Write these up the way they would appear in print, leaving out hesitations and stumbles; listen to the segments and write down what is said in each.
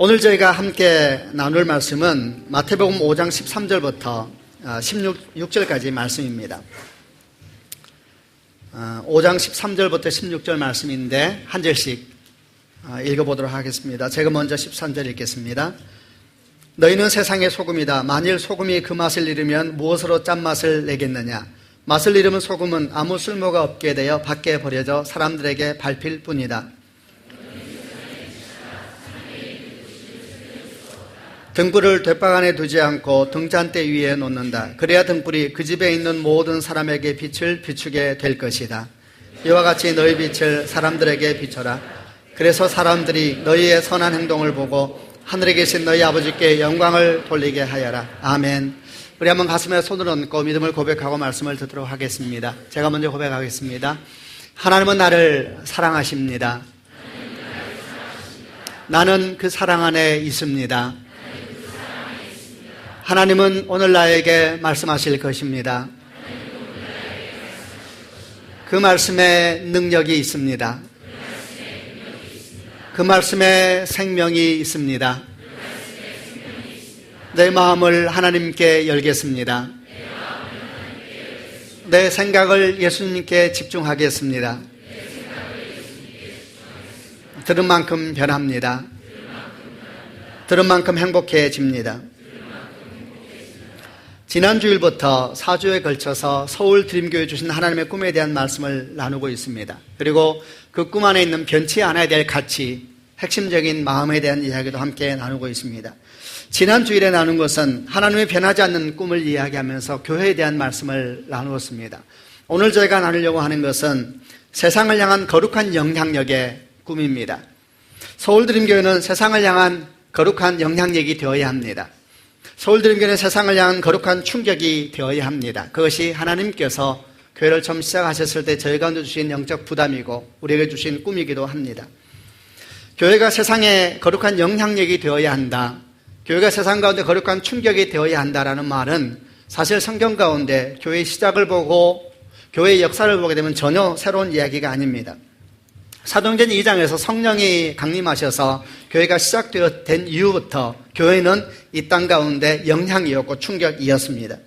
오늘 저희가 함께 나눌 말씀은 마태복음 5장 13절부터 16절까지 말씀입니다. 5장 13절부터 16절 말씀인데 한 절씩 읽어보도록 하겠습니다. 제가 먼저 13절 읽겠습니다. 너희는 세상의 소금이다. 만일 소금이 그 맛을 잃으면 무엇으로 짠맛을 내겠느냐? 맛을 잃으면 소금은 아무 쓸모가 없게 되어 밖에 버려져 사람들에게 밟힐 뿐이다. 등불을 돛박 안에 두지 않고 등잔대 위에 놓는다. 그래야 등불이 그 집에 있는 모든 사람에게 빛을 비추게 될 것이다. 이와 같이 너희 빛을 사람들에게 비춰라. 그래서 사람들이 너희의 선한 행동을 보고 하늘에 계신 너희 아버지께 영광을 돌리게 하여라. 아멘. 우리 한번 가슴에 손을 얹고 믿음을 고백하고 말씀을 듣도록 하겠습니다. 제가 먼저 고백하겠습니다. 하나님은 나를 사랑하십니다. 나는 그 사랑 안에 있습니다. 하나님은 오늘 나에게 말씀하실 것입니다. 그 말씀에 능력이 있습니다. 그 말씀에 생명이 있습니다. 내 마음을 하나님께 열겠습니다. 내 생각을 예수님께 집중하겠습니다. 들은 만큼 변합니다. 들은 만큼 행복해집니다. 지난 주일부터 4주에 걸쳐서 서울 드림교회 주신 하나님의 꿈에 대한 말씀을 나누고 있습니다. 그리고 그 꿈 안에 있는 변치 않아야 될 가치, 핵심적인 마음에 대한 이야기도 함께 나누고 있습니다. 지난 주일에 나눈 것은 하나님의 변하지 않는 꿈을 이야기하면서 교회에 대한 말씀을 나누었습니다. 오늘 저희가 나누려고 하는 것은 세상을 향한 거룩한 영향력의 꿈입니다. 서울 드림교회는 세상을 향한 거룩한 영향력이 되어야 합니다. 서울드림교회는 세상을 향한 거룩한 충격이 되어야 합니다. 그것이 하나님께서 교회를 처음 시작하셨을 때 저희 가운데 주신 영적 부담이고 우리에게 주신 꿈이기도 합니다. 교회가 세상에 거룩한 영향력이 되어야 한다. 교회가 세상 가운데 거룩한 충격이 되어야 한다라는 말은 사실 성경 가운데 교회의 시작을 보고 교회의 역사를 보게 되면 전혀 새로운 이야기가 아닙니다. 사도행전 2장에서 성령이 강림하셔서 교회가 시작된 이후부터 교회는 이 땅 가운데 영향이었고 충격이었습니다.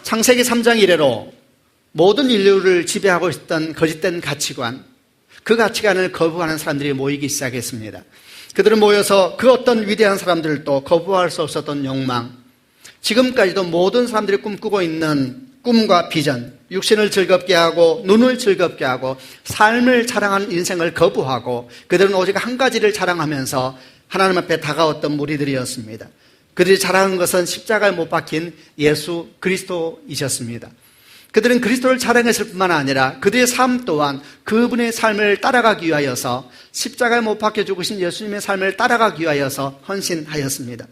창세기 3장 이래로 모든 인류를 지배하고 있었던 거짓된 가치관, 그 가치관을 거부하는 사람들이 모이기 시작했습니다. 그들은 모여서 그 어떤 위대한 사람들도 거부할 수 없었던 욕망, 지금까지도 모든 사람들이 꿈꾸고 있는 꿈과 비전, 육신을 즐겁게 하고 눈을 즐겁게 하고 삶을 자랑하는 인생을 거부하고 그들은 오직 한 가지를 자랑하면서 하나님 앞에 다가왔던 무리들이었습니다. 그들이 자랑한 것은 십자가에 못 박힌 예수 그리스도이셨습니다. 그들은 그리스도를 자랑했을 뿐만 아니라 그들의 삶 또한 그분의 삶을 따라가기 위하여서 십자가에 못 박혀 죽으신 예수님의 삶을 따라가기 위하여서 헌신하였습니다.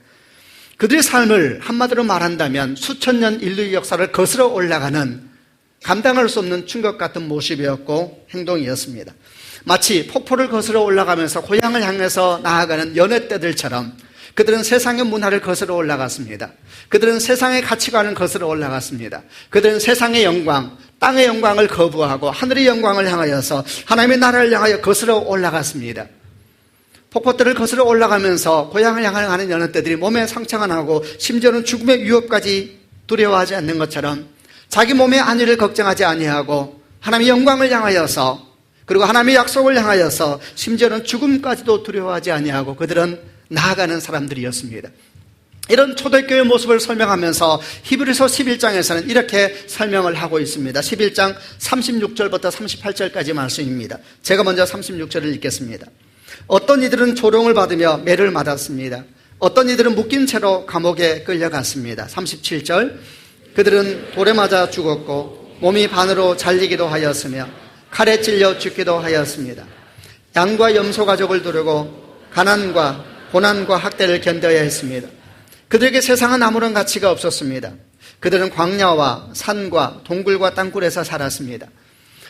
그들의 삶을 한마디로 말한다면 수천 년 인류의 역사를 거슬러 올라가는 감당할 수 없는 충격 같은 모습이었고 행동이었습니다. 마치 폭포를 거슬러 올라가면서 고향을 향해서 나아가는 연애떼들처럼 그들은 세상의 문화를 거슬러 올라갔습니다. 그들은 세상의 가치관을 거슬러 올라갔습니다. 그들은 세상의 영광, 땅의 영광을 거부하고 하늘의 영광을 향하여서 하나님의 나라를 향하여 거슬러 올라갔습니다. 폭포들을 거슬러 올라가면서 고향을 향하는 연애떼들이 몸에 상처가 나고 심지어는 죽음의 위협까지 두려워하지 않는 것처럼 자기 몸의 안위를 걱정하지 아니하고 하나님의 영광을 향하여서 그리고 하나님의 약속을 향하여서 심지어는 죽음까지도 두려워하지 아니하고 그들은 나아가는 사람들이었습니다. 이런 초대교회의 모습을 설명하면서 히브리서 11장에서는 이렇게 설명을 하고 있습니다. 11장 36절부터 38절까지 말씀입니다. 제가 먼저 36절을 읽겠습니다. 어떤 이들은 조롱을 받으며 매를 맞았습니다. 어떤 이들은 묶인 채로 감옥에 끌려갔습니다. 37절 그들은 돌에 맞아 죽었고 몸이 반으로 잘리기도 하였으며 칼에 찔려 죽기도 하였습니다. 양과 염소 가족을 두르고 가난과 고난과 학대를 견뎌야 했습니다. 그들에게 세상은 아무런 가치가 없었습니다. 그들은 광야와 산과 동굴과 땅굴에서 살았습니다.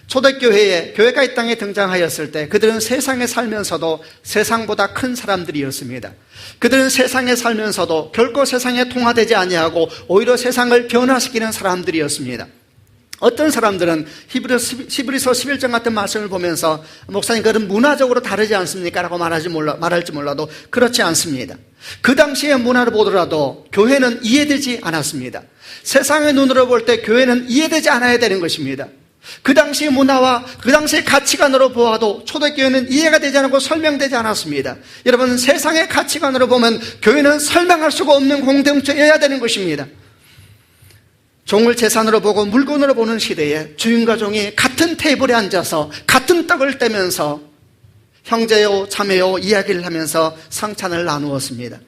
초대교회에 교회가 이 땅에 등장하였을 때 그들은 세상에 살면서도 세상보다 큰 사람들이었습니다. 그들은 세상에 살면서도 결코 세상에 통하되지 아니하고 오히려 세상을 변화시키는 사람들이었습니다. 어떤 사람들은 히브리서 11장 같은 말씀을 보면서 목사님 그건 문화적으로 다르지 않습니까? 라고 말할지 몰라도 그렇지 않습니다. 그 당시의 문화를 보더라도 교회는 이해되지 않았습니다. 세상의 눈으로 볼 때 교회는 이해되지 않아야 되는 것입니다. 그 당시의 문화와 그 당시의 가치관으로 보아도 초대교회는 이해가 되지 않고 설명되지 않았습니다. 여러분, 세상의 가치관으로 보면 교회는 설명할 수가 없는 공동체여야 되는 것입니다. 종을 재산으로 보고 물건으로 보는 시대에 주인과 종이 같은 테이블에 앉아서 같은 떡을 떼면서 형제요 자매요 이야기를 하면서 상찬을 나누었습니다.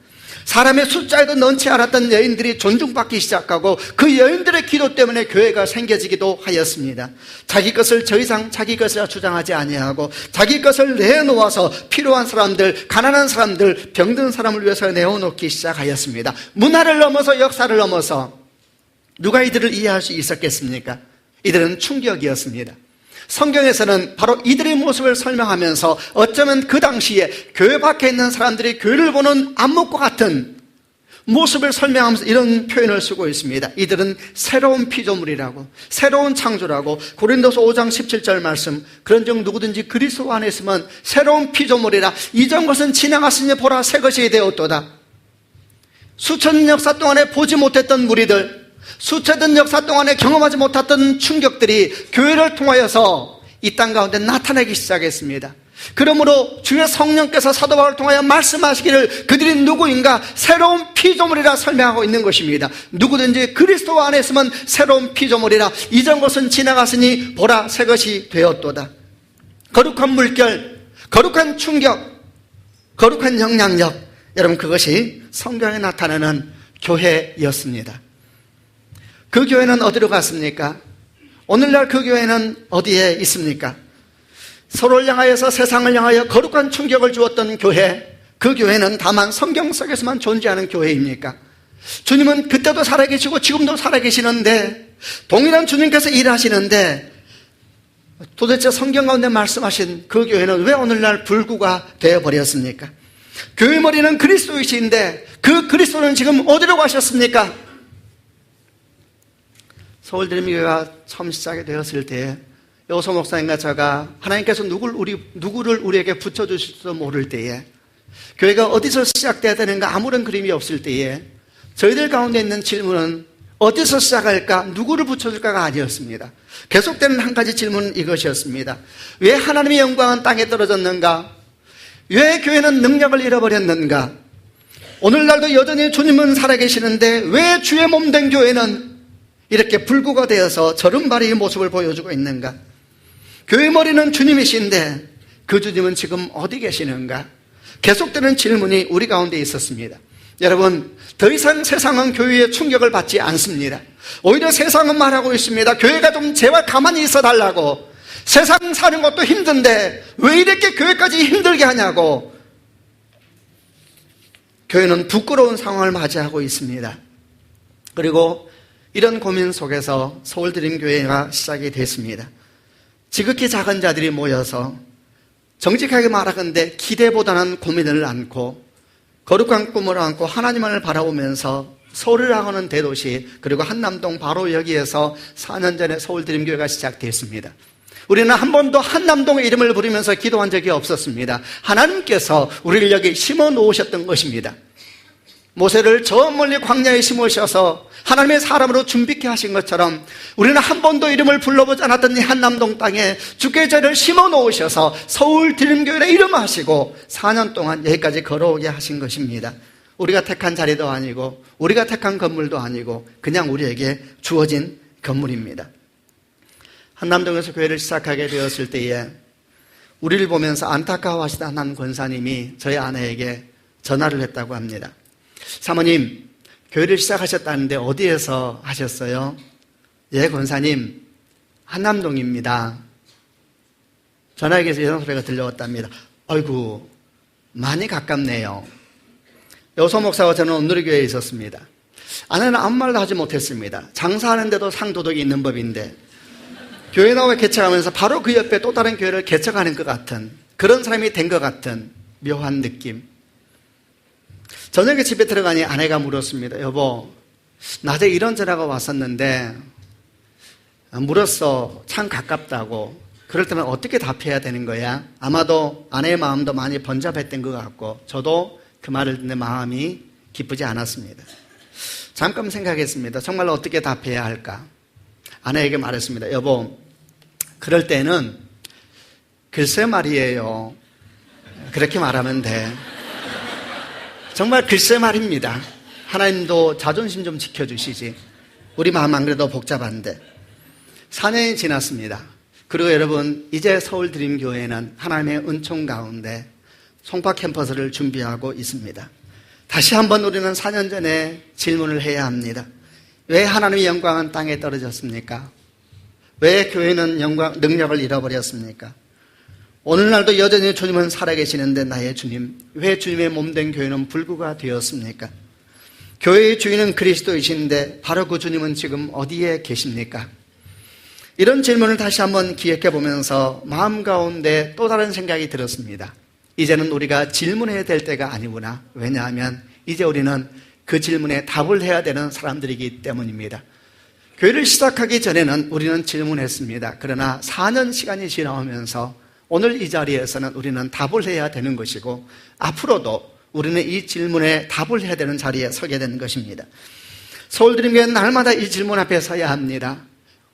사람의 숫자에도 넣지 않았던 여인들이 존중받기 시작하고 그 여인들의 기도 때문에 교회가 생겨지기도 하였습니다. 자기 것을 더 이상 자기 것이라 주장하지 아니하고 자기 것을 내놓아서 필요한 사람들, 가난한 사람들, 병든 사람을 위해서 내어놓기 시작하였습니다. 문화를 넘어서 역사를 넘어서 누가 이들을 이해할 수 있었겠습니까? 이들은 충격이었습니다. 성경에서는 바로 이들의 모습을 설명하면서 어쩌면 그 당시에 교회 밖에 있는 사람들이 교회를 보는 안목과 같은 모습을 설명하면서 이런 표현을 쓰고 있습니다. 이들은 새로운 피조물이라고, 새로운 창조라고. 고린도서 5장 17절 말씀, 그런즉 누구든지 그리스도 안에 있으면 새로운 피조물이라. 이전 것은 지나갔으니 보라 새 것이 되었도다. 수천 년 역사 동안에 보지 못했던 무리들, 수많은 역사 동안에 경험하지 못했던 충격들이 교회를 통하여서 이 땅 가운데 나타나기 시작했습니다. 그러므로 주의 성령께서 사도 바울을 통하여 말씀하시기를 그들이 누구인가 새로운 피조물이라 설명하고 있는 것입니다. 누구든지 그리스도 안에 있으면 새로운 피조물이라. 이전 것은 지나갔으니 보라 새 것이 되었도다. 거룩한 물결, 거룩한 충격, 거룩한 영향력, 여러분 그것이 성경에 나타나는 교회였습니다. 그 교회는 어디로 갔습니까? 오늘날 그 교회는 어디에 있습니까? 서로를 향하여서 세상을 향하여 거룩한 충격을 주었던 교회, 그 교회는 다만 성경 속에서만 존재하는 교회입니까? 주님은 그때도 살아계시고 지금도 살아계시는데, 동일한 주님께서 일하시는데 도대체 성경 가운데 말씀하신 그 교회는 왜 오늘날 불구가 되어버렸습니까? 교회 머리는 그리스도이신데 그 그리스도는 지금 어디로 가셨습니까? 서울드림교회가 처음 시작이 되었을 때에 여호소 목사님과 제가 하나님께서 누구를 우리에게 붙여주실지도 모를 때에, 교회가 어디서 시작돼야 되는가 아무런 그림이 없을 때에 저희들 가운데 있는 질문은 어디서 시작할까, 누구를 붙여줄까가 아니었습니다. 계속되는 한 가지 질문은 이것이었습니다. 왜 하나님의 영광은 땅에 떨어졌는가? 왜 교회는 능력을 잃어버렸는가? 오늘날도 여전히 주님은 살아계시는데 왜 주의 몸 된 교회는 이렇게 불구가 되어서 저른발의 모습을 보여주고 있는가? 교회 머리는 주님이신데 그 주님은 지금 어디 계시는가? 계속되는 질문이 우리 가운데 있었습니다. 여러분, 더 이상 세상은 교회의 충격을 받지 않습니다. 오히려 세상은 말하고 있습니다. 교회가 좀 제발 가만히 있어 달라고. 세상 사는 것도 힘든데 왜 이렇게 교회까지 힘들게 하냐고. 교회는 부끄러운 상황을 맞이하고 있습니다. 그리고 이런 고민 속에서 서울드림교회가 시작이 됐습니다. 지극히 작은 자들이 모여서 정직하게 말하건대 기대보다는 고민을 안고 거룩한 꿈을 안고 하나님만을 바라보면서 서울을 하는 대도시, 그리고 한남동 바로 여기에서 4년 전에 서울드림교회가 시작됐습니다. 우리는 한 번도 한남동의 이름을 부르면서 기도한 적이 없었습니다. 하나님께서 우리를 여기 심어 놓으셨던 것입니다. 모세를 저 멀리 광야에 심으셔서 하나님의 사람으로 준비케 하신 것처럼 우리는 한 번도 이름을 불러보지 않았던 이 한남동 땅에 주께 저를 심어 놓으셔서 서울드림교회라 이름하시고 4년 동안 여기까지 걸어오게 하신 것입니다. 우리가 택한 자리도 아니고 우리가 택한 건물도 아니고 그냥 우리에게 주어진 건물입니다. 한남동에서 교회를 시작하게 되었을 때에 우리를 보면서 안타까워하시던 한 권사님이 저희 아내에게 전화를 했다고 합니다. 사모님, 교회를 시작하셨다는데 어디에서 하셨어요? 예, 권사님, 한남동입니다. 전화기에서 이런 소리가 들려왔답니다. 아이고, 많이 가깝네요. 여호소 목사와 저는 온누리교회에 있었습니다. 아내는 아무 말도 하지 못했습니다. 장사하는데도 상도덕이 있는 법인데 교회 나와 개척하면서 바로 그 옆에 또 다른 교회를 개척하는 것 같은 그런 사람이 된 것 같은 묘한 느낌. 저녁에 집에 들어가니 아내가 물었습니다. 여보, 낮에 이런 전화가 왔었는데 물었어. 참 가깝다고. 그럴 때는 어떻게 답해야 되는 거야? 아마도 아내의 마음도 많이 번잡했던 것 같고 저도 그 말을 듣는 마음이 기쁘지 않았습니다. 잠깐 생각했습니다. 정말 어떻게 답해야 할까? 아내에게 말했습니다. 여보, 그럴 때는 글쎄 말이에요. 그렇게 말하면 돼. 정말 글쎄 말입니다. 하나님도 자존심 좀 지켜주시지. 우리 마음 안 그래도 복잡한데. 4년이 지났습니다. 그리고 여러분, 이제 서울드림교회는 하나님의 은총 가운데 송파 캠퍼스를 준비하고 있습니다. 다시 한번 우리는 4년 전에 질문을 해야 합니다. 왜 하나님의 영광은 땅에 떨어졌습니까? 왜 교회는 능력을 잃어버렸습니까? 오늘날도 여전히 주님은 살아계시는데 나의 주님, 왜 주님의 몸된 교회는 불구가 되었습니까? 교회의 주인은 그리스도이신데 바로 그 주님은 지금 어디에 계십니까? 이런 질문을 다시 한번 기억해 보면서 마음 가운데 또 다른 생각이 들었습니다. 이제는 우리가 질문해야 될 때가 아니구나. 왜냐하면 이제 우리는 그 질문에 답을 해야 되는 사람들이기 때문입니다. 교회를 시작하기 전에는 우리는 질문했습니다. 그러나 4년 시간이 지나오면서 오늘 이 자리에서는 우리는 답을 해야 되는 것이고 앞으로도 우리는 이 질문에 답을 해야 되는 자리에 서게 되는 것입니다. 서울드림교회는 날마다 이 질문 앞에 서야 합니다.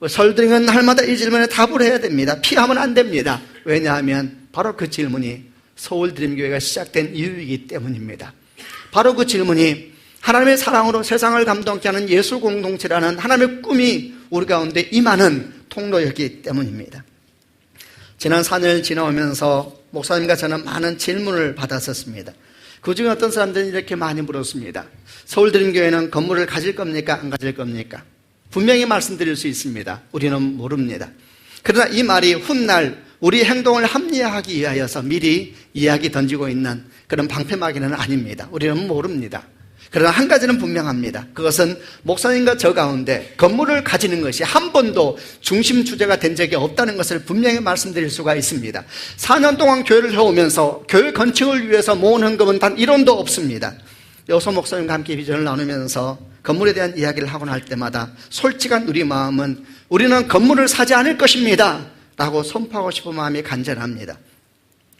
서울드림교회는 날마다 이 질문에 답을 해야 됩니다. 피하면 안 됩니다. 왜냐하면 바로 그 질문이 서울드림교회가 시작된 이유이기 때문입니다. 바로 그 질문이 하나님의 사랑으로 세상을 감동케 하는 예수 공동체라는 하나님의 꿈이 우리 가운데 임하는 통로였기 때문입니다. 지난 4년을 지나오면서 목사님과 저는 많은 질문을 받았었습니다. 그중에 어떤 사람들은 이렇게 많이 물었습니다. 서울드림교회는 건물을 가질 겁니까? 안 가질 겁니까? 분명히 말씀드릴 수 있습니다. 우리는 모릅니다. 그러나 이 말이 훗날 우리 행동을 합리화하기 위하여서 미리 이야기 던지고 있는 그런 방패막이는 아닙니다. 우리는 모릅니다. 그러나 한 가지는 분명합니다. 그것은 목사님과 저 가운데 건물을 가지는 것이 한 번도 중심 주제가 된 적이 없다는 것을 분명히 말씀드릴 수가 있습니다. 4년 동안 교회를 해오면서 교회 건축을 위해서 모은 헌금은 단 1원도 없습니다. 여소 목사님과 함께 비전을 나누면서 건물에 대한 이야기를 하고 날 때마다 솔직한 우리 마음은 우리는 건물을 사지 않을 것입니다 라고 선포하고 싶은 마음이 간절합니다.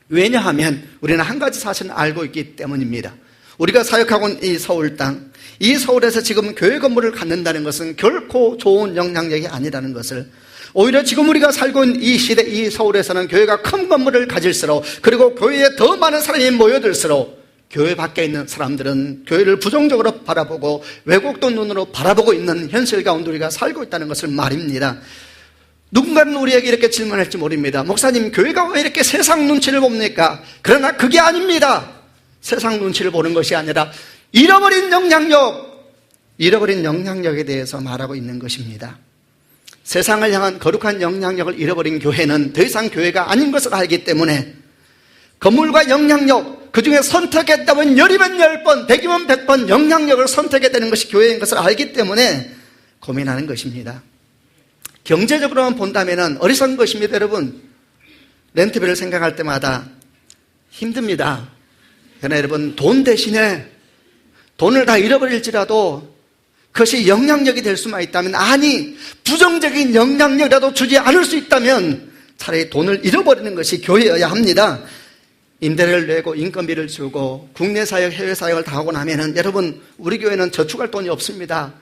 왜냐하면 우리는 한 가지 사실을 알고 있기 때문입니다. 우리가 사역하고 있는 이 서울 땅, 이 서울에서 지금 교회 건물을 갖는다는 것은 결코 좋은 영향력이 아니라는 것을, 오히려 지금 우리가 살고 있는 이 시대, 이 서울에서는 교회가 큰 건물을 가질수록, 그리고 교회에 더 많은 사람이 모여들수록 교회 밖에 있는 사람들은 교회를 부정적으로 바라보고 왜곡된 눈으로 바라보고 있는 현실 가운데 우리가 살고 있다는 것을 말입니다. 누군가는 우리에게 이렇게 질문할지 모릅니다. 목사님, 교회가 왜 이렇게 세상 눈치를 봅니까? 그러나 그게 아닙니다. 세상 눈치를 보는 것이 아니라 잃어버린 영향력에 대해서 말하고 있는 것입니다. 세상을 향한 거룩한 영향력을 잃어버린 교회는 더 이상 교회가 아닌 것을 알기 때문에 건물과 영향력, 그 중에 선택했다면 10이면 10번, 100이면 100번 영향력을 선택해야 되는 것이 교회인 것을 알기 때문에 고민하는 것입니다. 경제적으로만 본다면 어리석은 것입니다. 여러분, 렌트비를 생각할 때마다 힘듭니다. 그러나 여러분, 돈 대신에 돈을 다 잃어버릴지라도 그것이 영향력이 될 수만 있다면, 아니 부정적인 영향력이라도 주지 않을 수 있다면 차라리 돈을 잃어버리는 것이 교회여야 합니다. 임대료를 내고 인건비를 주고 국내 사역, 해외 사역을 다 하고 나면은 여러분, 우리 교회는 저축할 돈이 없습니다.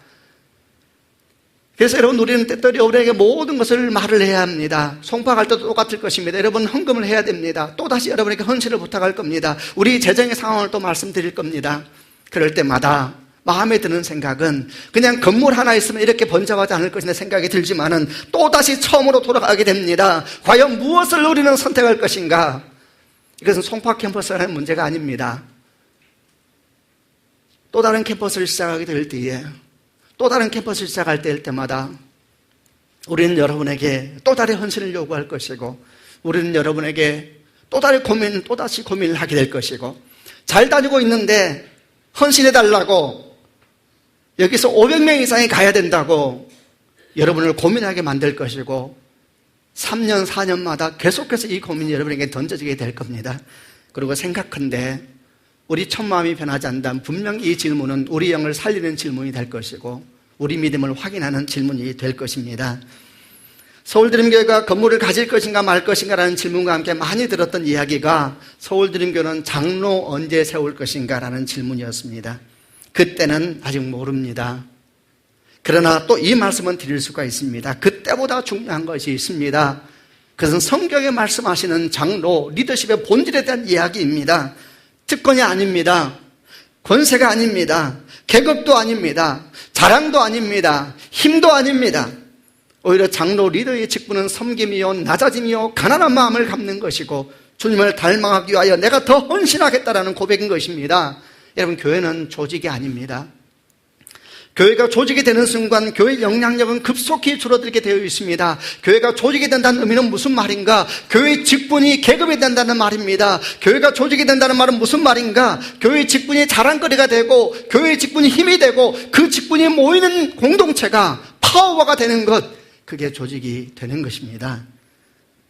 그래서 여러분, 우리는 때때로 우리에게 모든 것을 말을 해야 합니다. 송파 갈 때도 똑같을 것입니다. 여러분, 헌금을 해야 됩니다. 또다시 여러분에게 헌신을 부탁할 겁니다. 우리 재정의 상황을 또 말씀드릴 겁니다. 그럴 때마다 마음에 드는 생각은 그냥 건물 하나 있으면 이렇게 번잡하지 않을 것이라는 생각이 들지만은 또다시 처음으로 돌아가게 됩니다. 과연 무엇을 우리는 선택할 것인가? 이것은 송파 캠퍼스라는 문제가 아닙니다. 또 다른 캠퍼스를 시작하게 될 때에, 또 다른 캠퍼스를 시작할 때일 때마다 우리는 여러분에게 또 다른 헌신을 요구할 것이고, 우리는 여러분에게 또다시 고민을 하게 될 것이고, 잘 다니고 있는데 헌신해달라고, 여기서 500명 이상이 가야 된다고 여러분을 고민하게 만들 것이고, 3년, 4년마다 계속해서 이 고민이 여러분에게 던져지게 될 겁니다. 그리고 생각한데 우리 첫마음이 변하지 않는다면 분명히 이 질문은 우리 영을 살리는 질문이 될 것이고 우리 믿음을 확인하는 질문이 될 것입니다. 서울드림교회가 건물을 가질 것인가 말 것인가라는 질문과 함께 많이 들었던 이야기가 서울드림교회는 장로 언제 세울 것인가라는 질문이었습니다. 그때는 아직 모릅니다. 그러나 또 이 말씀은 드릴 수가 있습니다. 그때보다 중요한 것이 있습니다. 그것은 성경에 말씀하시는 장로, 리더십의 본질에 대한 이야기입니다. 특권이 아닙니다. 권세가 아닙니다. 계급도 아닙니다. 자랑도 아닙니다. 힘도 아닙니다. 오히려 장로 리더의 직분은 섬김이요, 낮아짐이요, 가난한 마음을 갖는 것이고 주님을 닮아가기 위하여 내가 더 헌신하겠다라는 고백인 것입니다. 여러분, 교회는 조직이 아닙니다. 교회가 조직이 되는 순간 교회의 영향력은 급속히 줄어들게 되어 있습니다. 교회가 조직이 된다는 의미는 무슨 말인가? 교회의 직분이 계급이 된다는 말입니다. 교회가 조직이 된다는 말은 무슨 말인가? 교회의 직분이 자랑거리가 되고 교회의 직분이 힘이 되고 그 직분이 모이는 공동체가 파워가 되는 것, 그게 조직이 되는 것입니다.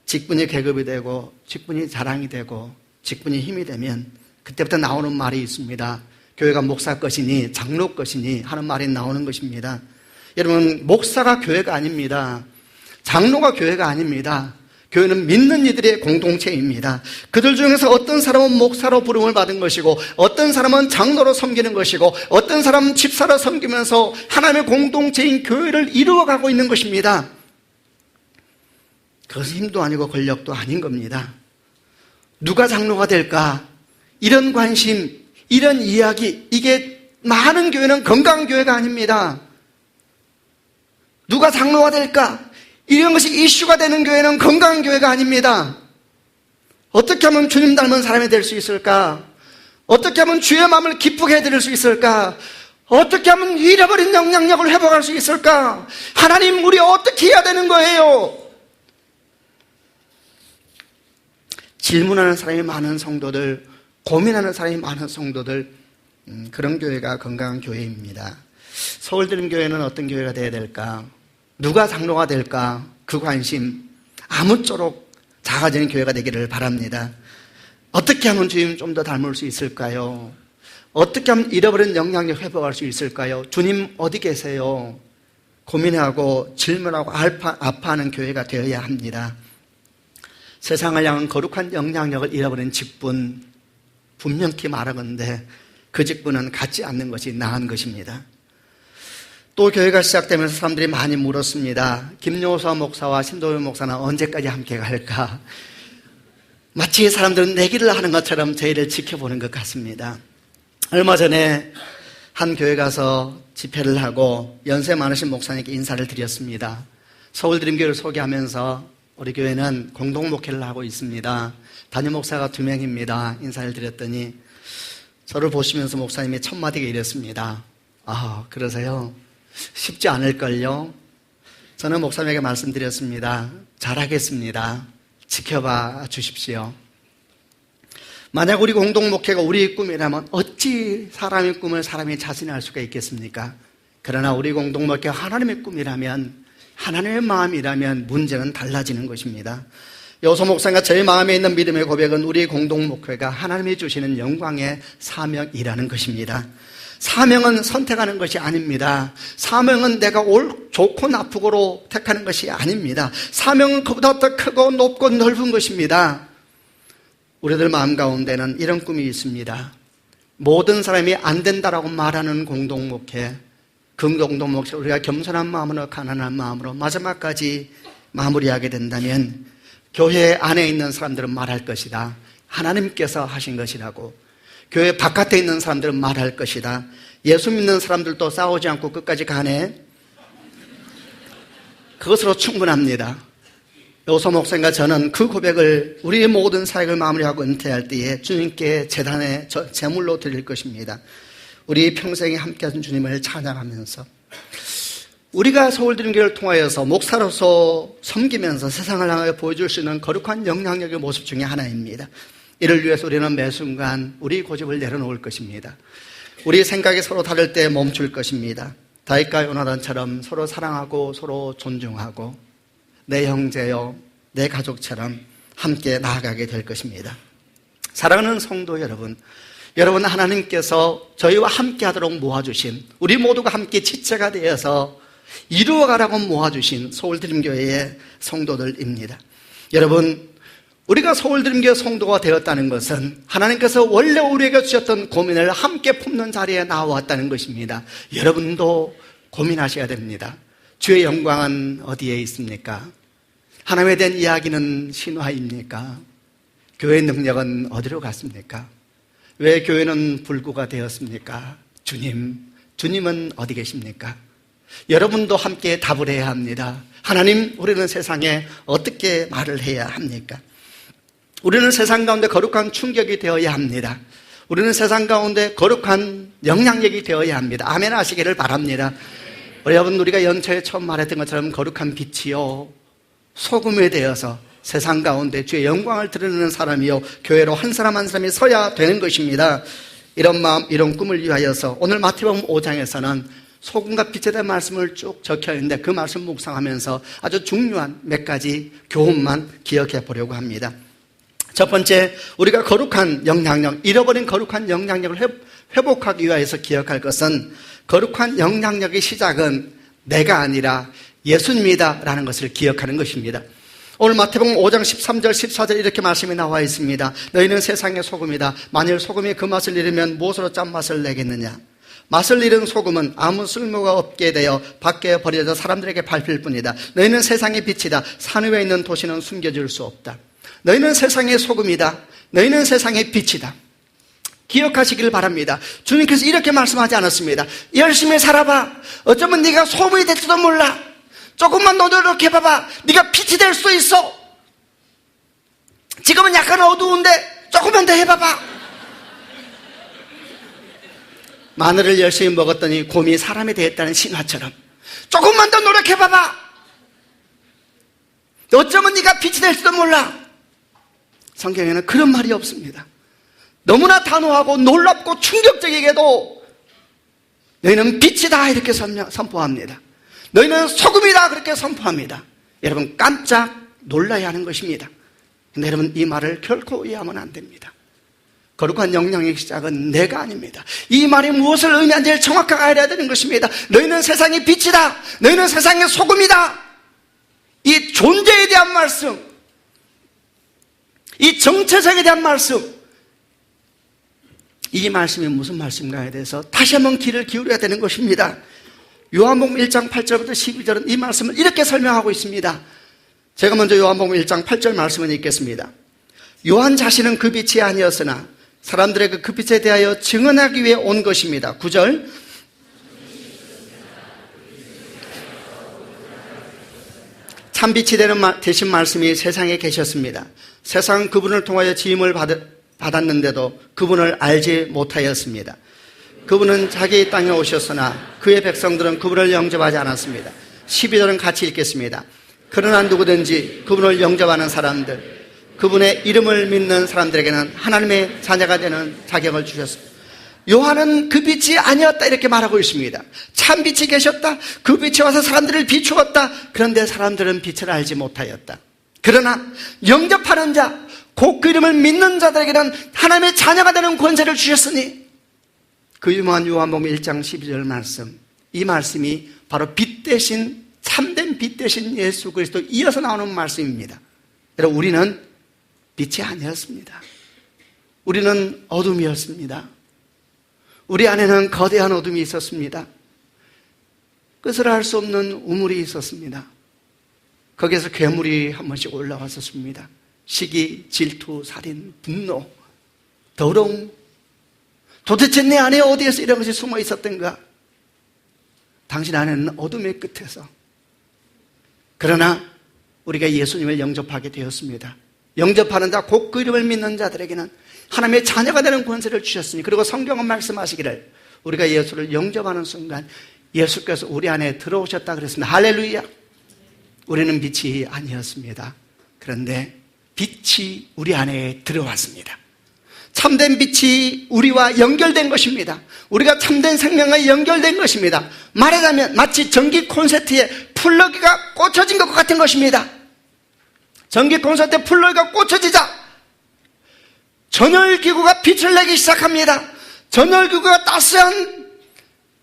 직분이 계급이 되고 직분이 자랑이 되고 직분이 힘이 되면 그때부터 나오는 말이 있습니다. 교회가 목사 것이니 장로 것이니 하는 말이 나오는 것입니다. 여러분, 목사가 교회가 아닙니다. 장로가 교회가 아닙니다. 교회는 믿는 이들의 공동체입니다. 그들 중에서 어떤 사람은 목사로 부름을 받은 것이고 어떤 사람은 장로로 섬기는 것이고 어떤 사람은 집사로 섬기면서 하나님의 공동체인 교회를 이루어가고 있는 것입니다. 그것은 힘도 아니고 권력도 아닌 겁니다. 누가 장로가 될까? 이런 관심, 이런 이야기, 이게 많은 교회는 건강한 교회가 아닙니다. 누가 장로가 될까? 이런 것이 이슈가 되는 교회는 건강한 교회가 아닙니다. 어떻게 하면 주님 닮은 사람이 될 수 있을까? 어떻게 하면 주의 마음을 기쁘게 해드릴 수 있을까? 어떻게 하면 잃어버린 영향력을 회복할 수 있을까? 하나님, 우리 어떻게 해야 되는 거예요? 질문하는 사람이 많은 성도들, 고민하는 사람이 많은 성도들, 그런 교회가 건강한 교회입니다. 서울드림교회는 어떤 교회가 되어야 될까? 누가 장로가 될까? 그 관심 아무쪼록 작아지는 교회가 되기를 바랍니다. 어떻게 하면 주님 좀 더 닮을 수 있을까요? 어떻게 하면 잃어버린 영향력 회복할 수 있을까요? 주님 어디 계세요? 고민하고 질문하고 아파하는 교회가 되어야 합니다. 세상을 향한 거룩한 영향력을 잃어버린 직분, 분명히 말하건대 그 직분은 갖지 않는 것이 나은 것입니다. 또 교회가 시작되면서 사람들이 많이 물었습니다. 김용서 목사와 신도현 목사는 언제까지 함께 갈까? 마치 사람들은 내기를 하는 것처럼 저희를 지켜보는 것 같습니다. 얼마 전에 한 교회 가서 집회를 하고 연세 많으신 목사님께 인사를 드렸습니다. 서울드림교회를 소개하면서 우리 교회는 공동목회를 하고 있습니다. 담임 목사가 2명입니다. 인사를 드렸더니 저를 보시면서 목사님이 첫 마디가 이랬습니다. 아, 그러세요? 쉽지 않을걸요? 저는 목사님에게 말씀드렸습니다. 잘하겠습니다. 지켜봐 주십시오. 만약 우리 공동목회가 우리의 꿈이라면 어찌 사람의 꿈을 사람이 자신할 수가 있겠습니까? 그러나 우리 공동목회가 하나님의 꿈이라면, 하나님의 마음이라면 문제는 달라지는 것입니다. 여호서 목사가 저희 마음에 있는 믿음의 고백은 우리 공동목회가 하나님이 주시는 영광의 사명이라는 것입니다. 사명은 선택하는 것이 아닙니다. 사명은 내가 좋고 나쁘고로 택하는 것이 아닙니다. 사명은 그보다 더 크고 높고 넓은 것입니다. 우리들 마음 가운데는 이런 꿈이 있습니다. 모든 사람이 안 된다라고 말하는 공동목회, 그 공동목회 우리가 겸손한 마음으로 가난한 마음으로 마지막까지 마무리하게 된다면 교회 안에 있는 사람들은 말할 것이다. 하나님께서 하신 것이라고. 교회 바깥에 있는 사람들은 말할 것이다. 예수 믿는 사람들도 싸우지 않고 끝까지 가네. 그것으로 충분합니다. 여호서 목사님과 저는 그 고백을 우리의 모든 사역을 마무리하고 은퇴할 때에 주님께 제단에 제물로 드릴 것입니다. 우리 평생에 함께하신 주님을 찬양하면서 우리가 서울드림교회를 통하여서 목사로서 섬기면서 세상을 향하여 보여줄 수 있는 거룩한 영향력의 모습 중에 하나입니다. 이를 위해서 우리는 매 순간 우리 고집을 내려놓을 것입니다. 우리 생각이 서로 다를 때 멈출 것입니다. 다윗과 요나단처럼 서로 사랑하고 서로 존중하고 내 형제요, 내 가족처럼 함께 나아가게 될 것입니다. 사랑하는 성도 여러분, 여러분 하나님께서 저희와 함께 하도록 모아주신 우리 모두가 함께 지체가 되어서 이루어가라고 모아주신 서울드림교회의 성도들입니다. 여러분, 우리가 서울드림교회 성도가 되었다는 것은 하나님께서 원래 우리에게 주셨던 고민을 함께 품는 자리에 나왔다는 것입니다. 여러분도 고민하셔야 됩니다. 주의 영광은 어디에 있습니까? 하나님에 대한 이야기는 신화입니까? 교회의 능력은 어디로 갔습니까? 왜 교회는 불구가 되었습니까? 주님은 어디 계십니까? 여러분도 함께 답을 해야 합니다. 하나님, 우리는 세상에 어떻게 말을 해야 합니까? 우리는 세상 가운데 거룩한 충격이 되어야 합니다. 우리는 세상 가운데 거룩한 영향력이 되어야 합니다. 아멘 하시기를 바랍니다. 여러분, 우리가 연초에 처음 말했던 것처럼 거룩한 빛이요, 소금에 대해서 세상 가운데 주의 영광을 드러내는 사람이요, 교회로 한 사람 한 사람이 서야 되는 것입니다. 이런 마음, 이런 꿈을 위하여서 오늘 마태복음 5장에서는 소금과 빛에 대한 말씀을 쭉 적혀 있는데 그 말씀 묵상하면서 아주 중요한 몇 가지 교훈만 기억해 보려고 합니다. 첫 번째, 우리가 거룩한 영향력, 잃어버린 거룩한 영향력을 회복하기 위해서 기억할 것은 거룩한 영향력의 시작은 내가 아니라 예수님이다라는 것을 기억하는 것입니다. 오늘 마태복음 5장 13절 14절 이렇게 말씀이 나와 있습니다. 너희는 세상의 소금이다. 만일 소금이 그 맛을 잃으면 무엇으로 짠맛을 내겠느냐? 맛을 잃은 소금은 아무 쓸모가 없게 되어 밖에 버려져 사람들에게 밟힐 뿐이다. 너희는 세상의 빛이다. 산 위에 있는 도시는 숨겨질 수 없다. 너희는 세상의 소금이다. 너희는 세상의 빛이다. 기억하시길 바랍니다. 주님께서 이렇게 말씀하지 않았습니다. 열심히 살아봐. 어쩌면 네가 소금이 될지도 몰라. 조금만 더 노력해봐봐. 네가 빛이 될 수 있어. 지금은 약간 어두운데 조금만 더 해봐봐. 마늘을 열심히 먹었더니 곰이 사람이 되었다는 신화처럼 조금만 더 노력해봐봐. 어쩌면 네가 빛이 될지도 몰라. 성경에는 그런 말이 없습니다. 너무나 단호하고 놀랍고 충격적이게도 너희는 빛이다 이렇게 선포합니다. 너희는 소금이다 그렇게 선포합니다. 여러분, 깜짝 놀라야 하는 것입니다. 근데 여러분, 이 말을 결코 이해하면 안 됩니다. 거룩한 영향의 시작은 내가 아닙니다. 이 말이 무엇을 의미하는지 정확하게 알아야 되는 것입니다. 너희는 세상의 빛이다. 너희는 세상의 소금이다. 이 존재에 대한 말씀, 이 정체성에 대한 말씀, 이 말씀이 무슨 말씀인가에 대해서 다시 한번 귀를 기울여야 되는 것입니다. 요한복음 1장 8절부터 12절은 이 말씀을 이렇게 설명하고 있습니다. 제가 먼저 요한복음 1장 8절 말씀을 읽겠습니다. 요한 자신은 그 빛이 아니었으나 사람들에게 그 빛에 대하여 증언하기 위해 온 것입니다. 9절, 참빛이 되신 말씀이 세상에 계셨습니다. 세상은 그분을 통하여 지음을 받았는데도 그분을 알지 못하였습니다. 그분은 자기 땅에 오셨으나 그의 백성들은 그분을 영접하지 않았습니다. 12절은 같이 읽겠습니다. 그러나 누구든지 그분을 영접하는 사람들, 그분의 이름을 믿는 사람들에게는 하나님의 자녀가 되는 자격을 주셨습니다. 요한은 그 빛이 아니었다 이렇게 말하고 있습니다. 참 빛이 계셨다. 그 빛이 와서 사람들을 비추었다. 그런데 사람들은 빛을 알지 못하였다. 그러나 영접하는 자, 곧 그 이름을 믿는 자들에게는 하나님의 자녀가 되는 권세를 주셨으니, 그 유명한 요한복음 1장 12절 말씀, 이 말씀이 바로 빛 대신, 참된 빛 대신 예수 그리스도 이어서 나오는 말씀입니다. 여러분, 우리는 빛이 아니었습니다. 우리는 어둠이었습니다. 우리 안에는 거대한 어둠이 있었습니다. 끝을 알 수 없는 우물이 있었습니다. 거기에서 괴물이 한 번씩 올라왔었습니다. 시기, 질투, 살인, 분노, 더러움. 도대체 내 안에 어디에서 이런 것이 숨어 있었던가? 당신 안에는 어둠의 끝에서. 그러나 우리가 예수님을 영접하게 되었습니다. 영접하는 자, 곧 그 이름을 믿는 자들에게는 하나님의 자녀가 되는 권세를 주셨으니, 그리고 성경은 말씀하시기를 우리가 예수를 영접하는 순간 예수께서 우리 안에 들어오셨다 그랬습니다. 할렐루야. 우리는 빛이 아니었습니다. 그런데 빛이 우리 안에 들어왔습니다. 참된 빛이 우리와 연결된 것입니다. 우리가 참된 생명과 연결된 것입니다. 말하자면 마치 전기 콘센트에 플러그가 꽂혀진 것 같은 것입니다. 전기 콘센트에 플러그가 꽂혀지자 전열기구가 빛을 내기 시작합니다. 전열기구가 따스한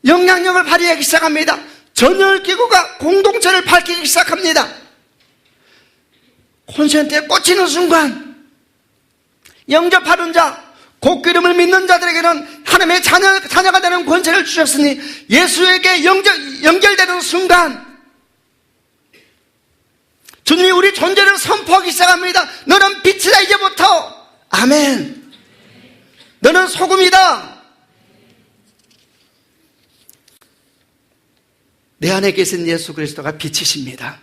영향력을 발휘하기 시작합니다. 전열기구가 공동체를 밝히기 시작합니다. 콘센트에 꽂히는 순간 영접하는 자, 곡기름을 믿는 자들에게는 하나님의 자녀가 되는 권세를 주셨으니 예수에게 연결되는 순간 주님이 우리 존재를 선포하기 시작합니다. 너는 빛이다 이제부터. 아멘. 너는 소금이다. 내 안에 계신 예수 그리스도가 빛이십니다.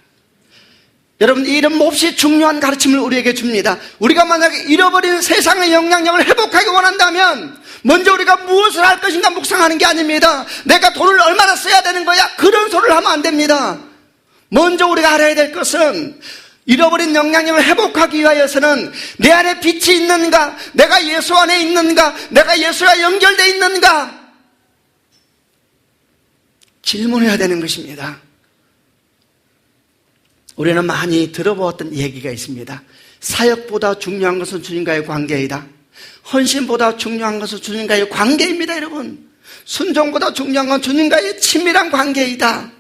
여러분, 이 이름 몹시 중요한 가르침을 우리에게 줍니다. 우리가 만약에 잃어버린 세상의 영향력을 회복하기 원한다면 먼저 우리가 무엇을 할 것인가 묵상하는 게 아닙니다. 내가 돈을 얼마나 써야 되는 거야? 그런 소리를 하면 안 됩니다. 먼저 우리가 알아야 될 것은 잃어버린 영향력을 회복하기 위하여서는 내 안에 빛이 있는가? 내가 예수 안에 있는가? 내가 예수와 연결되어 있는가? 질문해야 되는 것입니다. 우리는 많이 들어보았던 얘기가 있습니다. 사역보다 중요한 것은 주님과의 관계이다. 헌신보다 중요한 것은 주님과의 관계입니다, 여러분. 순종보다 중요한 건 주님과의 친밀한 관계이다.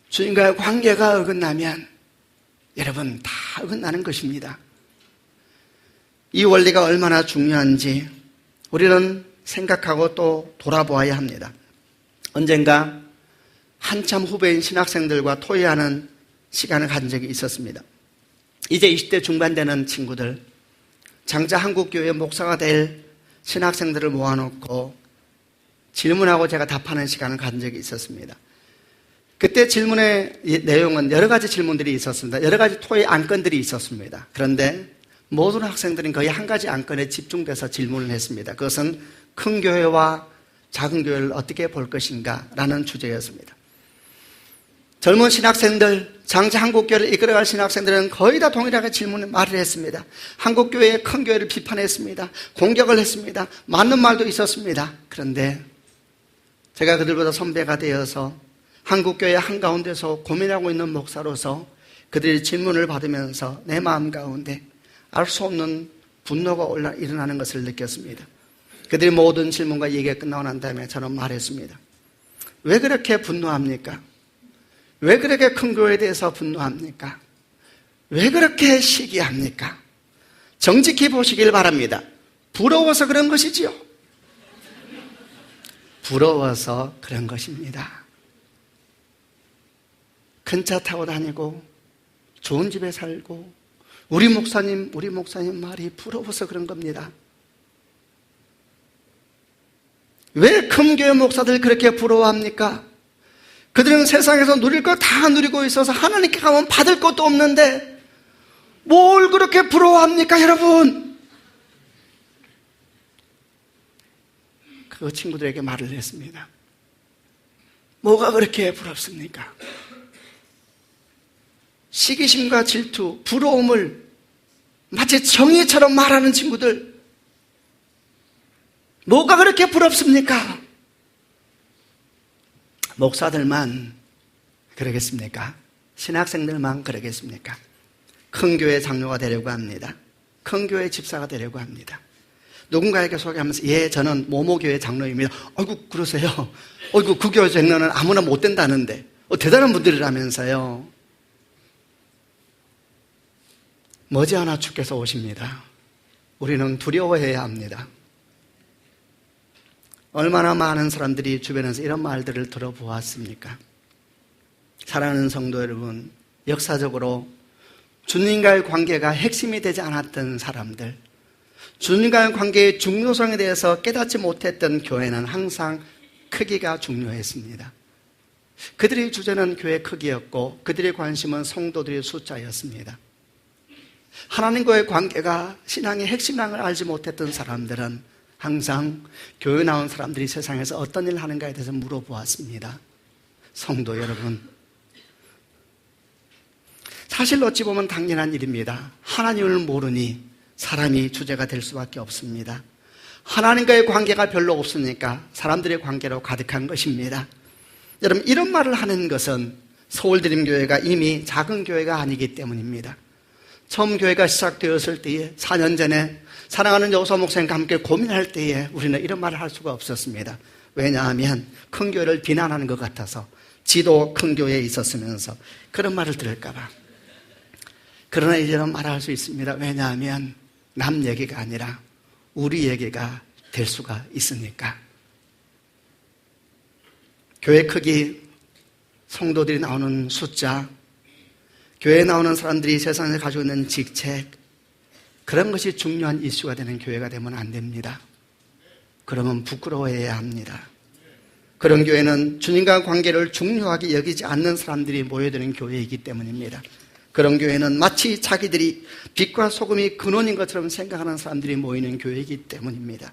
주님과의 관계가 어긋나면 여러분 다 어긋나는 것입니다. 이 원리가 얼마나 중요한지 우리는 생각하고 또 돌아보아야 합니다. 언젠가 한참 후배인 신학생들과 토의하는 시간을 가진 적이 있었습니다. 이제 20대 중반 되는 친구들, 장차 한국교회 목사가 될 신학생들을 모아놓고 질문하고 제가 답하는 시간을 가진 적이 있었습니다. 그때 질문의 내용은 여러 가지 질문들이 있었습니다. 여러 가지 토의 안건들이 있었습니다. 그런데 모든 학생들은 거의 한 가지 안건에 집중돼서 질문을 했습니다. 그것은 큰 교회와 작은 교회를 어떻게 볼 것인가 라는 주제였습니다. 젊은 신학생들, 장차 한국교회를 이끌어갈 신학생들은 거의 다 동일하게 말을 했습니다. 한국교회의 큰 교회를 비판했습니다. 공격을 했습니다. 맞는 말도 있었습니다. 그런데 제가 그들보다 선배가 되어서 한국교회 한가운데서 고민하고 있는 목사로서 그들의 질문을 받으면서 내 마음 가운데 알 수 없는 분노가 일어나는 것을 느꼈습니다. 그들의 모든 질문과 얘기가 끝나고 난 다음에 저는 말했습니다. 왜 그렇게 분노합니까? 왜 그렇게 큰 교회에 대해서 분노합니까? 왜 그렇게 시기합니까? 정직히 보시길 바랍니다. 부러워서 그런 것이지요. 부러워서 그런 것입니다. 큰 차 타고 다니고 좋은 집에 살고 우리 목사님 말이 부러워서 그런 겁니다. 왜 큰 교회 목사들 그렇게 부러워합니까? 그들은 세상에서 누릴 거 다 누리고 있어서 하나님께 가면 받을 것도 없는데 뭘 그렇게 부러워합니까, 여러분? 그 친구들에게 말을 했습니다. 뭐가 그렇게 부럽습니까? 시기심과 질투, 부러움을 마치 정의처럼 말하는 친구들, 뭐가 그렇게 부럽습니까? 목사들만 그러겠습니까? 신학생들만 그러겠습니까? 큰 교회 장로가 되려고 합니다. 큰 교회 집사가 되려고 합니다. 누군가에게 소개하면서 예, 저는 모모교회 장로입니다. 아이고 그러세요? 아이고 그 교회 장로는 아무나 못 된다는데 대단한 분들이라면서요. 머지않아 주께서 오십니다. 우리는 두려워해야 합니다. 얼마나 많은 사람들이 주변에서 이런 말들을 들어보았습니까? 사랑하는 성도 여러분, 역사적으로 주님과의 관계가 핵심이 되지 않았던 사람들, 주님과의 관계의 중요성에 대해서 깨닫지 못했던 교회는 항상 크기가 중요했습니다. 그들의 주제는 교회 크기였고 그들의 관심은 성도들의 숫자였습니다. 하나님과의 관계가 신앙의 핵심이라는 걸 알지 못했던 사람들은 항상 교회 나온 사람들이 세상에서 어떤 일을 하는가에 대해서 물어보았습니다. 성도 여러분, 사실 어찌 보면 당연한 일입니다. 하나님을 모르니 사람이 주제가 될 수밖에 없습니다. 하나님과의 관계가 별로 없으니까 사람들의 관계로 가득한 것입니다. 여러분, 이런 말을 하는 것은 서울드림교회가 이미 작은 교회가 아니기 때문입니다. 처음 교회가 시작되었을 때에 4년 전에 사랑하는 여호사 목사님과 함께 고민할 때에 우리는 이런 말을 할 수가 없었습니다. 왜냐하면 큰 교회를 비난하는 것 같아서, 지도 큰 교회에 있었으면서 그런 말을 들을까 봐. 그러나 이제는 말할 수 있습니다. 왜냐하면 남 얘기가 아니라 우리 얘기가 될 수가 있으니까. 교회 크기, 성도들이 나오는 숫자, 교회에 나오는 사람들이 세상에 가지고 있는 직책, 그런 것이 중요한 이슈가 되는 교회가 되면 안 됩니다. 그러면 부끄러워해야 합니다. 그런 교회는 주님과 관계를 중요하게 여기지 않는 사람들이 모여드는 교회이기 때문입니다. 그런 교회는 마치 자기들이 빛과 소금이 근원인 것처럼 생각하는 사람들이 모이는 교회이기 때문입니다.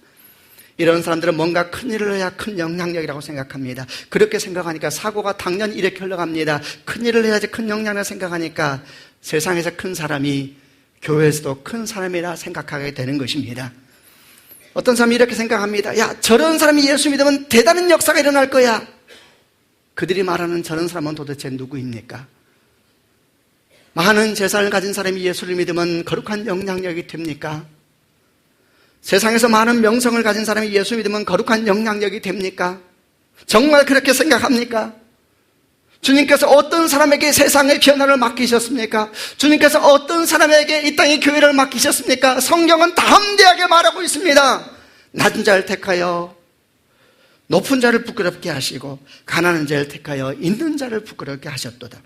이런 사람들은 뭔가 큰 일을 해야 큰 영향력이라고 생각합니다. 그렇게 생각하니까 사고가 당연히 이렇게 흘러갑니다. 큰 일을 해야지 큰 영향력을 생각하니까 세상에서 큰 사람이 교회에서도 큰 사람이라 생각하게 되는 것입니다. 어떤 사람이 이렇게 생각합니다. 야, 저런 사람이 예수 믿으면 대단한 역사가 일어날 거야. 그들이 말하는 저런 사람은 도대체 누구입니까? 많은 재산을 가진 사람이 예수를 믿으면 거룩한 영향력이 됩니까? 세상에서 많은 명성을 가진 사람이 예수 믿으면 거룩한 영향력이 됩니까? 정말 그렇게 생각합니까? 주님께서 어떤 사람에게 세상의 변화를 맡기셨습니까? 주님께서 어떤 사람에게 이 땅의 교회를 맡기셨습니까? 성경은 담대하게 말하고 있습니다. 낮은 자를 택하여 높은 자를 부끄럽게 하시고 가난한 자를 택하여 있는 자를 부끄럽게 하셨도다.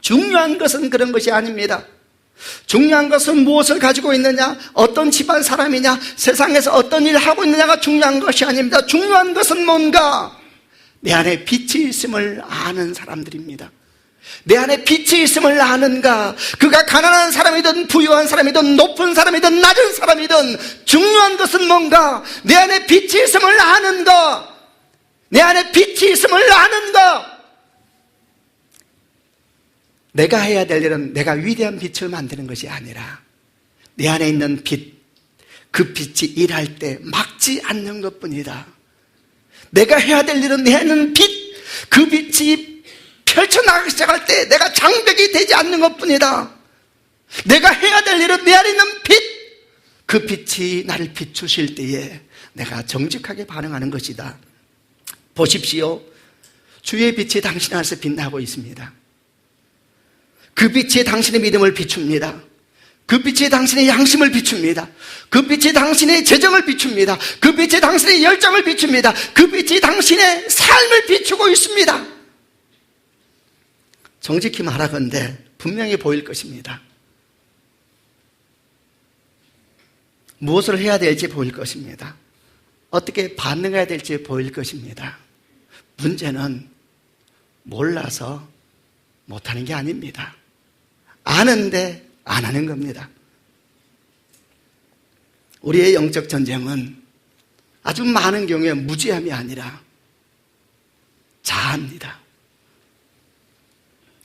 중요한 것은 그런 것이 아닙니다. 중요한 것은 무엇을 가지고 있느냐, 어떤 집안 사람이냐, 세상에서 어떤 일을 하고 있느냐가 중요한 것이 아닙니다. 중요한 것은 뭔가 내 안에 빛이 있음을 아는 사람들입니다. 내 안에 빛이 있음을 아는가, 그가 가난한 사람이든 부유한 사람이든 높은 사람이든 낮은 사람이든 중요한 것은 뭔가 내 안에 빛이 있음을 아는가, 내 안에 빛이 있음을 아는가. 내가 해야 될 일은 내가 위대한 빛을 만드는 것이 아니라 내 안에 있는 빛, 그 빛이 일할 때 막지 않는 것뿐이다. 내가 해야 될 일은 내 안에 있는 빛, 그 빛이 펼쳐나가기 시작할 때 내가 장벽이 되지 않는 것뿐이다. 내가 해야 될 일은 내 안에 있는 빛, 그 빛이 나를 비추실 때에 내가 정직하게 반응하는 것이다. 보십시오. 주의 빛이 당신 안에서 빛나고 있습니다. 그 빛이 당신의 믿음을 비춥니다. 그 빛이 당신의 양심을 비춥니다. 그 빛이 당신의 재정을 비춥니다. 그 빛이 당신의 열정을 비춥니다. 그 빛이 당신의 삶을 비추고 있습니다. 정직히 말하건대 분명히 보일 것입니다. 무엇을 해야 될지 보일 것입니다. 어떻게 반응해야 될지 보일 것입니다. 문제는 몰라서 못하는 게 아닙니다. 아는데 안 하는 겁니다. 우리의 영적 전쟁은 아주 많은 경우에 무지함이 아니라 자아입니다.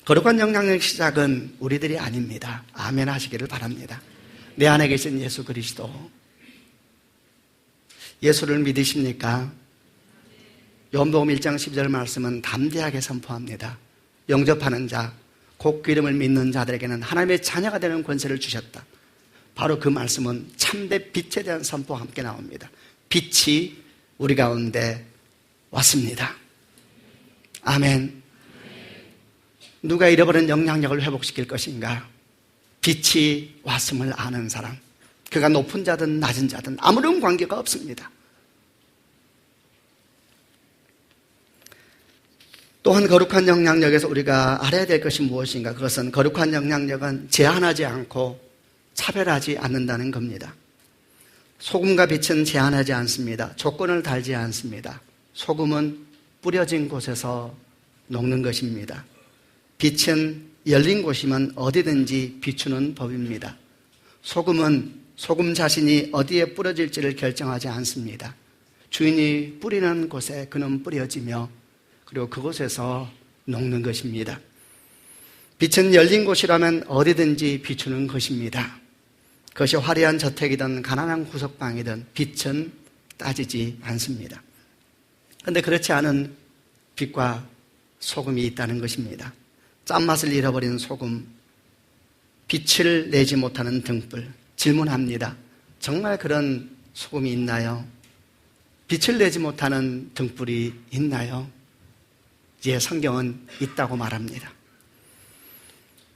거룩한 영향력 시작은 우리들이 아닙니다. 아멘 하시기를 바랍니다. 내 안에 계신 예수 그리스도, 예수를 믿으십니까? 요한복음 1장 12절 말씀은 담대하게 선포합니다. 영접하는 자, 곧 그 이름을 믿는 자들에게는 하나님의 자녀가 되는 권세를 주셨다. 바로 그 말씀은 참된 빛에 대한 선포와 함께 나옵니다. 빛이 우리 가운데 왔습니다. 아멘. 누가 잃어버린 영향력을 회복시킬 것인가? 빛이 왔음을 아는 사람. 그가 높은 자든 낮은 자든 아무런 관계가 없습니다. 또한 거룩한 영향력에서 우리가 알아야 될 것이 무엇인가? 그것은 거룩한 영향력은 제한하지 않고 차별하지 않는다는 겁니다. 소금과 빛은 제한하지 않습니다. 조건을 달지 않습니다. 소금은 뿌려진 곳에서 녹는 것입니다. 빛은 열린 곳이면 어디든지 비추는 법입니다. 소금은 소금 자신이 어디에 뿌려질지를 결정하지 않습니다. 주인이 뿌리는 곳에 그는 뿌려지며 그리고 그곳에서 녹는 것입니다. 빛은 열린 곳이라면 어디든지 비추는 것입니다. 그것이 화려한 저택이든 가난한 구석방이든 빛은 따지지 않습니다. 그런데 그렇지 않은 빛과 소금이 있다는 것입니다. 짠맛을 잃어버린 소금, 빛을 내지 못하는 등불. 질문합니다. 정말 그런 소금이 있나요? 빛을 내지 못하는 등불이 있나요? 예, 성경은 있다고 말합니다.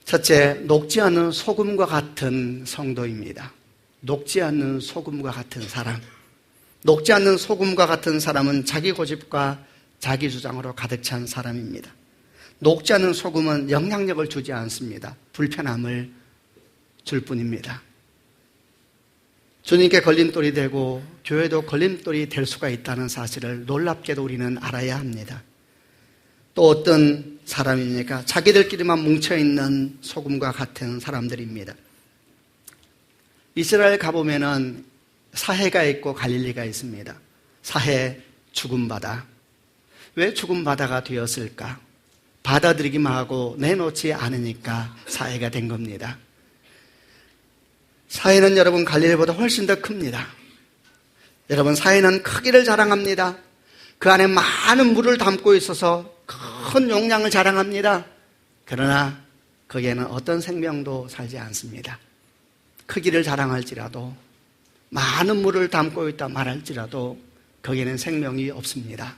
첫째, 녹지 않는 소금과 같은 성도입니다. 녹지 않는 소금과 같은 사람. 녹지 않는 소금과 같은 사람은 자기 고집과 자기 주장으로 가득 찬 사람입니다. 녹지 않는 소금은 영향력을 주지 않습니다. 불편함을 줄 뿐입니다. 주님께 걸림돌이 되고 교회도 걸림돌이 될 수가 있다는 사실을 놀랍게도 우리는 알아야 합니다. 또 어떤 사람입니까? 자기들끼리만 뭉쳐있는 소금과 같은 사람들입니다. 이스라엘 가보면은 사해가 있고 갈릴리가 있습니다. 사해, 죽은 바다. 왜 죽은 바다가 되었을까? 받아들이기만 하고 내놓지 않으니까 사해가 된 겁니다. 사해는 여러분 갈릴리보다 훨씬 더 큽니다. 여러분 사해는 크기를 자랑합니다. 그 안에 많은 물을 담고 있어서 큰 용량을 자랑합니다. 그러나 거기에는 어떤 생명도 살지 않습니다. 크기를 자랑할지라도 많은 물을 담고 있다 말할지라도 거기에는 생명이 없습니다.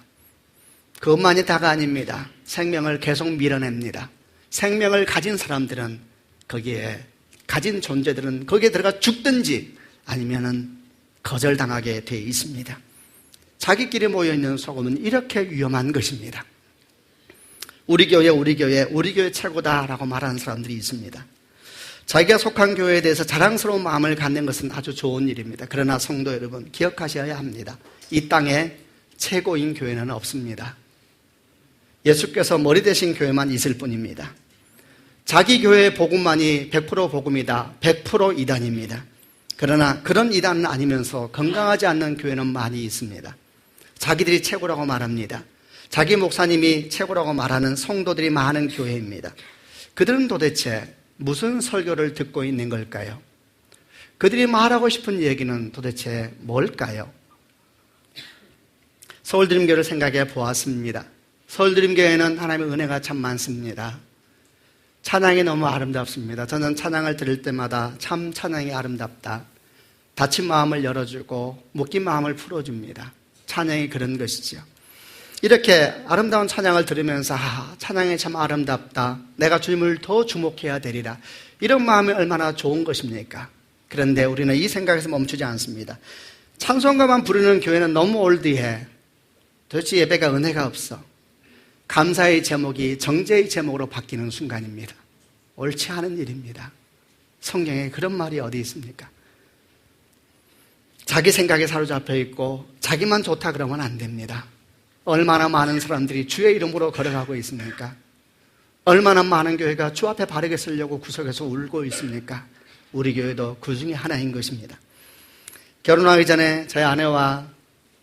그것만이 다가 아닙니다. 생명을 계속 밀어냅니다. 생명을 가진 사람들은 거기에 가진 존재들은 거기에 들어가 죽든지 아니면은 거절당하게 되어 있습니다. 자기끼리 모여있는 소금은 이렇게 위험한 것입니다. 우리 교회 최고다라고 말하는 사람들이 있습니다. 자기가 속한 교회에 대해서 자랑스러운 마음을 갖는 것은 아주 좋은 일입니다. 그러나 성도 여러분, 기억하셔야 합니다. 이 땅에 최고인 교회는 없습니다. 예수께서 머리 되신 교회만 있을 뿐입니다. 자기 교회의 복음만이 100% 복음이다, 100% 이단입니다. 그러나 그런 이단은 아니면서 건강하지 않는 교회는 많이 있습니다. 자기들이 최고라고 말합니다. 자기 목사님이 최고라고 말하는 성도들이 많은 교회입니다. 그들은 도대체 무슨 설교를 듣고 있는 걸까요? 그들이 말하고 싶은 얘기는 도대체 뭘까요? 서울드림교회를 생각해 보았습니다. 서울드림교회는 하나님의 은혜가 참 많습니다. 찬양이 너무 아름답습니다. 저는 찬양을 들을 때마다 참 찬양이 아름답다. 다친 마음을 열어주고 묶인 마음을 풀어줍니다. 찬양이 그런 것이죠. 이렇게 아름다운 찬양을 들으면서 찬양이 참 아름답다. 내가 주님을 더 주목해야 되리라. 이런 마음이 얼마나 좋은 것입니까? 그런데 우리는 이 생각에서 멈추지 않습니다. 찬송가만 부르는 교회는 너무 올드해. 도대체 예배가 은혜가 없어. 감사의 제목이 정죄의 제목으로 바뀌는 순간입니다. 옳지 않은 일입니다. 성경에 그런 말이 어디 있습니까? 자기 생각에 사로잡혀 있고 자기만 좋다 그러면 안 됩니다. 얼마나 많은 사람들이 주의 이름으로 걸어가고 있습니까? 얼마나 많은 교회가 주 앞에 바르게 서려고 구석에서 울고 있습니까? 우리 교회도 그 중에 하나인 것입니다. 결혼하기 전에 저희 아내와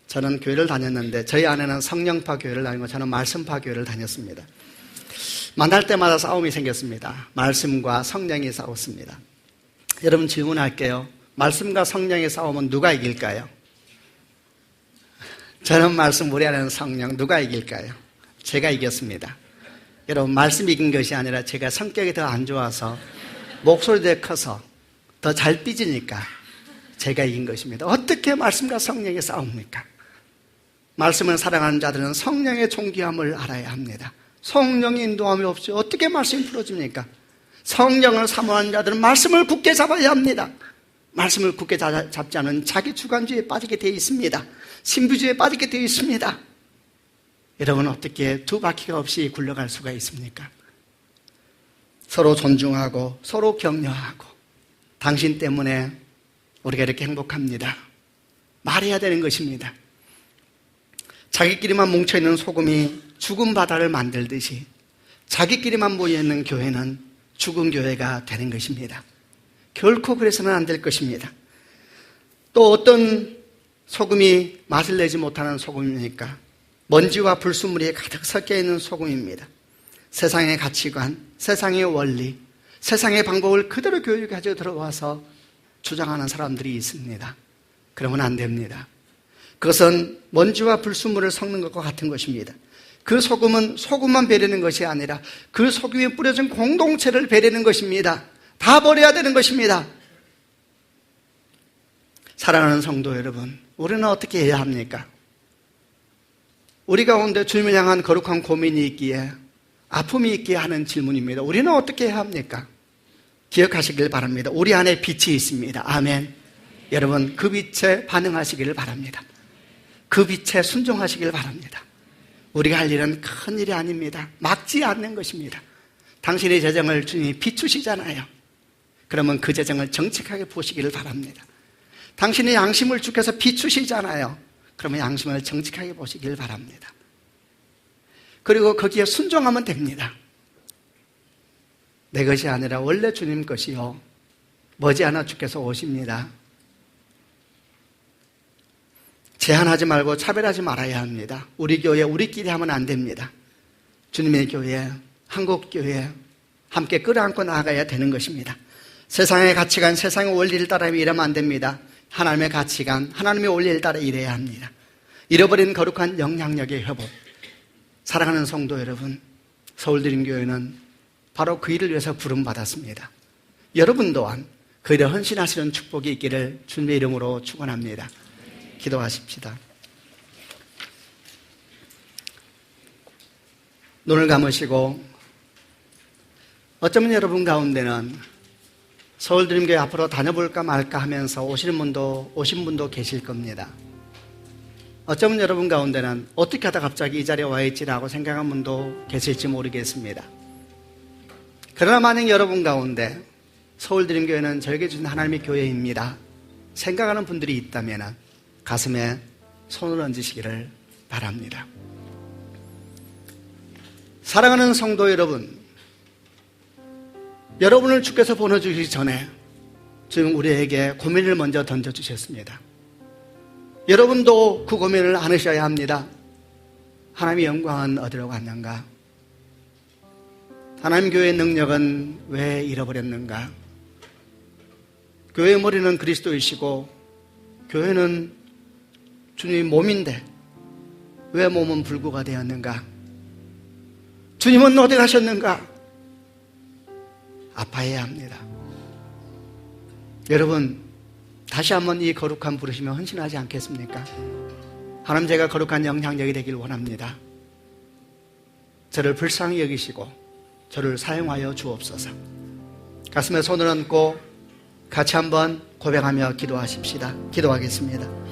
저는 교회를 다녔는데 저희 아내는 성령파 교회를 다니고 저는 말씀파 교회를 다녔습니다. 만날 때마다 싸움이 생겼습니다. 말씀과 성령이 싸웠습니다. 여러분 질문할게요. 말씀과 성령의 싸움은 누가 이길까요? 저는 말씀, 우리 안에는 성령, 누가 이길까요? 제가 이겼습니다. 여러분 말씀이 이긴 것이 아니라 제가 성격이 더 안 좋아서 목소리도 더 커서 더 잘 삐지니까 제가 이긴 것입니다. 어떻게 말씀과 성령이 싸웁니까? 말씀을 사랑하는 자들은 성령의 존귀함을 알아야 합니다. 성령의 인도함이 없이 어떻게 말씀이 풀어집니까? 성령을 사모하는 자들은 말씀을 굳게 잡아야 합니다. 말씀을 굳게 잡지 않은 자기 주관주의에 빠지게 되어 있습니다. 신부주의에 빠지게 되어 있습니다. 여러분 어떻게 두 바퀴가 없이 굴러갈 수가 있습니까? 서로 존중하고 서로 격려하고 당신 때문에 우리가 이렇게 행복합니다. 말해야 되는 것입니다. 자기끼리만 뭉쳐있는 소금이 죽은 바다를 만들듯이 자기끼리만 모여있는 교회는 죽은 교회가 되는 것입니다. 결코 그래서는 안 될 것입니다. 또 어떤 소금이 맛을 내지 못하는 소금입니까? 먼지와 불순물이 가득 섞여 있는 소금입니다. 세상의 가치관, 세상의 원리, 세상의 방법을 그대로 교육에 가지고 들어와서 주장하는 사람들이 있습니다. 그러면 안 됩니다. 그것은 먼지와 불순물을 섞는 것과 같은 것입니다. 그 소금은 소금만 베리는 것이 아니라 그 소금이 뿌려진 공동체를 베리는 것입니다. 다 버려야 되는 것입니다. 사랑하는 성도 여러분, 우리는 어떻게 해야 합니까? 우리 가운데 주님을 향한 거룩한 고민이 있기에, 아픔이 있기에 하는 질문입니다. 우리는 어떻게 해야 합니까? 기억하시길 바랍니다. 우리 안에 빛이 있습니다. 아멘. 여러분, 그 빛에 반응하시기를 바랍니다. 그 빛에 순종하시길 바랍니다. 우리가 할 일은 큰 일이 아닙니다. 막지 않는 것입니다. 당신의 재정을 주님이 비추시잖아요. 그러면 그 재정을 정직하게 보시기를 바랍니다. 당신의 양심을 주께서 비추시잖아요. 그러면 양심을 정직하게 보시길 바랍니다. 그리고 거기에 순종하면 됩니다. 내 것이 아니라 원래 주님 것이요, 머지않아 주께서 오십니다. 제한하지 말고 차별하지 말아야 합니다. 우리 교회 우리끼리 하면 안 됩니다. 주님의 교회, 한국교회 함께 끌어안고 나아가야 되는 것입니다. 세상의 가치관, 세상의 원리를 따라 일하면 안 됩니다. 하나님의 가치관, 하나님의 원리를 따라 일해야 합니다. 잃어버린 거룩한 영향력의 회복. 사랑하는 성도 여러분, 서울드림교회는 바로 그 일을 위해서 부름받았습니다. 여러분 또한 그 일을 헌신하시는 축복이 있기를 주님의 이름으로 축원합니다. 기도하십시다. 눈을 감으시고, 어쩌면 여러분 가운데는 서울드림교회 앞으로 다녀볼까 말까 하면서 오신 분도 계실 겁니다. 어쩌면 여러분 가운데는 어떻게 하다 갑자기 이 자리에 와 있지라고 생각한 분도 계실지 모르겠습니다. 그러나 만약 여러분 가운데 서울드림교회는 저에게 주신 하나님의 교회입니다 생각하는 분들이 있다면 가슴에 손을 얹으시기를 바랍니다. 사랑하는 성도 여러분, 여러분을 주께서 보내주시기 전에 주님 우리에게 고민을 먼저 던져주셨습니다. 여러분도 그 고민을 안으셔야 합니다. 하나님의 영광은 어디로 갔는가? 하나님 교회의 능력은 왜 잃어버렸는가? 교회의 머리는 그리스도이시고 교회는 주님의 몸인데 왜 몸은 불구가 되었는가? 주님은 어디 가셨는가? 아파해야 합니다. 여러분, 다시 한번 이 거룩한 부르심에 헌신하지 않겠습니까? 하나님, 제가 거룩한 영향력이 되길 원합니다. 저를 불쌍히 여기시고 저를 사용하여 주옵소서. 가슴에 손을 얹고 같이 한번 고백하며 기도하십시다. 기도하겠습니다.